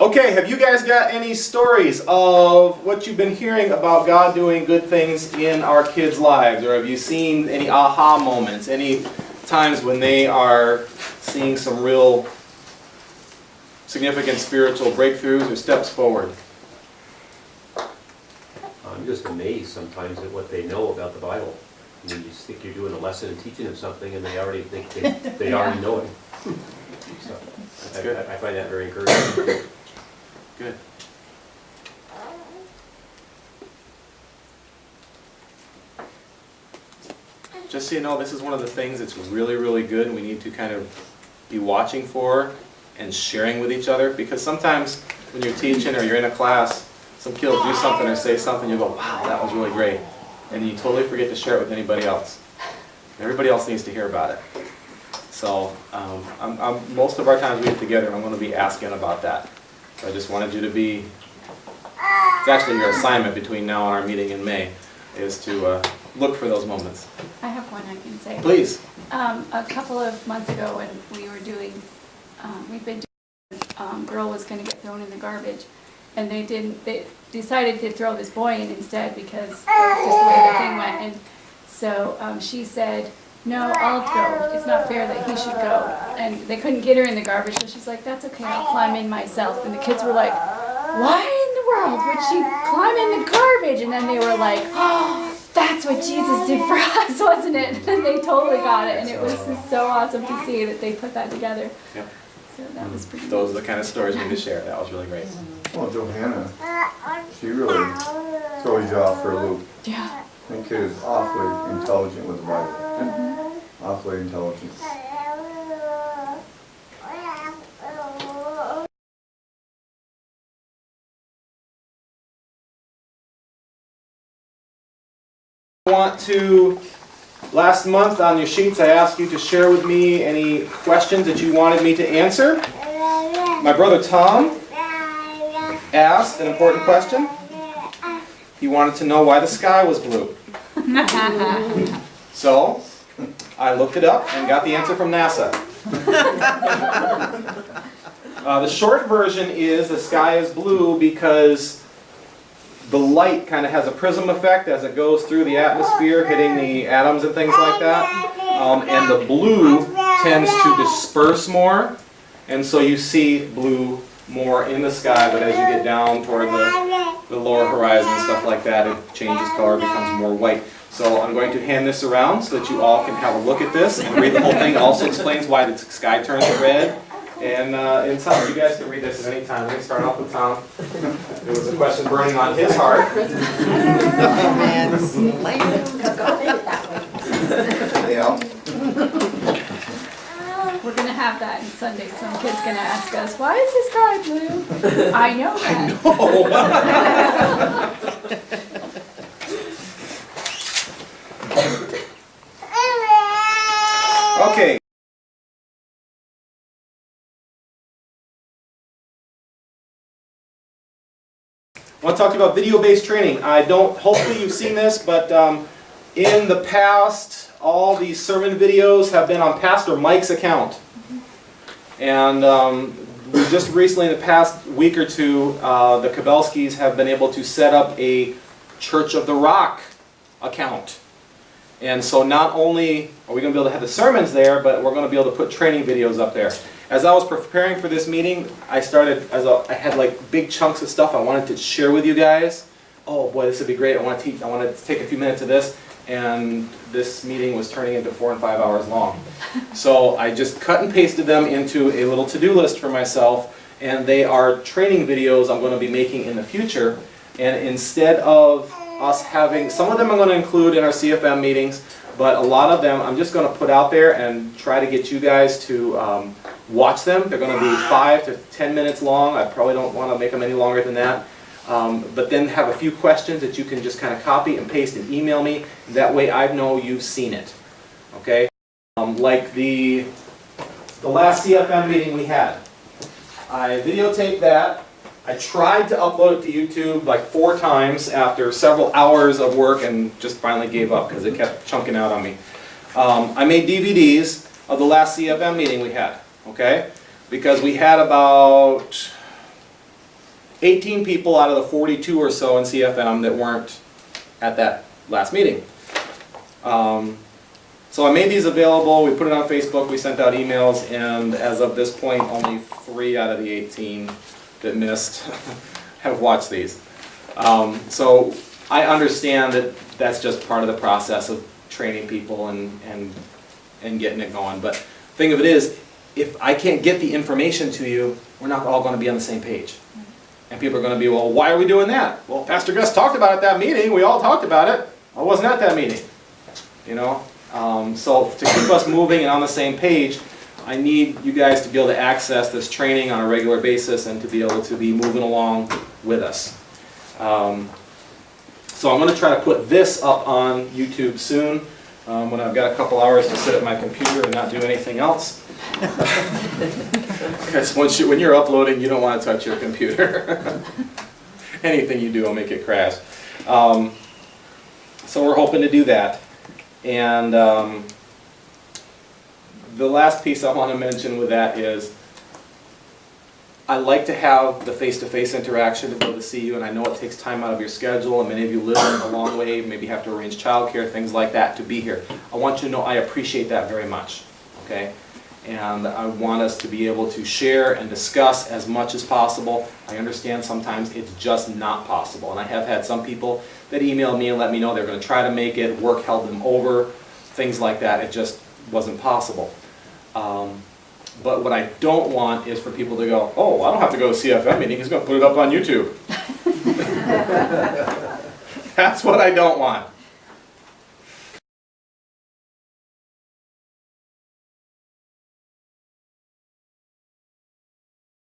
Okay, have you guys got any stories of what you've been hearing about God doing good things in our kids' lives? Or have you seen any aha moments, any times when they are seeing some real significant spiritual breakthroughs or steps forward? I'm just amazed sometimes at what they know about the Bible. I mean, you think you're doing a lesson and teaching them something, and they already think they already know it. So I find that very encouraging. Good. Just so you know, this is one of the things that's really, really good and we need to kind of be watching for and sharing with each other, because sometimes when you're teaching or you're in a class, some kid will do something or say something, you go, wow, that was really great. And you totally forget to share it with anybody else. Everybody else needs to hear about it. So most of our times we get together and I'm going to be asking about that. So I just wanted you to be, it's actually your assignment between now and our meeting in May, is to look for those moments. I have one I can say. Please. A couple of months ago when we were doing, girl was going to get thrown in the garbage, and they decided to throw this boy in instead because just the way the thing went. And so she said, no, I'll go. It's not fair that he should go. And they couldn't get her in the garbage, so she's like, that's okay, I'll climb in myself. And the kids were like, why in the world would she climb in the garbage? And then they were like, oh, that's what Jesus did for us, wasn't it? And they totally got it, and it was just so awesome to see that they put that together. Yep. So that was pretty Those are the kind of stories we need to share. That was really great. Well, Johanna, she really throws you off for a loop. Yeah. I think kid is awfully intelligent with the Bible. Awfully intelligent. Last month on your sheets I asked you to share with me any questions that you wanted me to answer. My brother Tom asked an important question. He wanted to know why the sky was blue. So I looked it up and got the answer from NASA. The short version is the sky is blue because the light kind of has a prism effect as it goes through the atmosphere, hitting the atoms and things like that. And the blue tends to disperse more, and so you see blue more in the sky, but as you get down toward the lower horizon and stuff like that, it changes color, becomes more white. So I'm going to hand this around so that you all can have a look at this and read the whole thing. It also explains why the sky turns red. And Tom, you guys can read this at any time. Let me start off with Tom. There was a question burning on his heart. Yeah. We're going to have that in Sunday. Some kid's going to ask us, why is the sky blue? I know that. Okay. I want to talk to you about video-based training. Hopefully you've seen this, but in the past, all these sermon videos have been on Pastor Mike's account. And we just recently, in the past week or two, the Kabelskis have been able to set up a Church of the Rock account. And so not only are we going to be able to have the sermons there, but we're going to be able to put training videos up there. As I was preparing for this meeting, I had like big chunks of stuff I wanted to share with you guys. Oh boy, this would be great. I want to take a few minutes of this, and this meeting was turning into 4 and 5 hours long. So I just cut and pasted them into a little to-do list for myself, and they are training videos I'm going to be making in the future. And instead of us having, some of them I'm going to include in our CFM meetings, but a lot of them I'm just going to put out there and try to get you guys to watch them. They're going to be 5 to 10 minutes long. I probably don't want to make them any longer than that. But then have a few questions that you can just kind of copy and paste and email me. That way I know you've seen it. Okay? Like the last CFM meeting we had. I videotaped that. I tried to upload it to YouTube like 4 times after several hours of work and just finally gave up because it kept chunking out on me. I made DVDs of the last CFM meeting we had, okay? Because we had about 18 people out of the 42 or so in CFM that weren't at that last meeting. So I made these available, we put it on Facebook, we sent out emails, and as of this point, only 3 out of the 18 that missed have watched these. So I understand that that's just part of the process of training people and getting it going. But thing of it is, if I can't get the information to you, we're not all going to be on the same page. And people are going to be, well, why are we doing that? Well, Pastor Gus talked about it at that meeting. We all talked about it. I wasn't at that meeting. You know? So to keep us moving and on the same page, I need you guys to be able to access this training on a regular basis and to be able to be moving along with us. So I'm going to try to put this up on YouTube soon, when I've got a couple hours to sit at my computer and not do anything else. Because when you're uploading, you don't want to touch your computer. Anything you do will make it crash. So we're hoping to do that. And the last piece I want to mention with that is I like to have the face-to-face interaction to be able to see you, and I know it takes time out of your schedule, and many of you live a long way, maybe have to arrange childcare, things like that, to be here. I want you to know I appreciate that very much, okay? And I want us to be able to share and discuss as much as possible. I understand sometimes it's just not possible, and I have had some people that email me and let me know they're going to try to make it, work held them over, things like that. It just wasn't possible. But what I don't want is for people to go, oh, I don't have to go to CFM meeting, he's going to put it up on YouTube. That's what I don't want.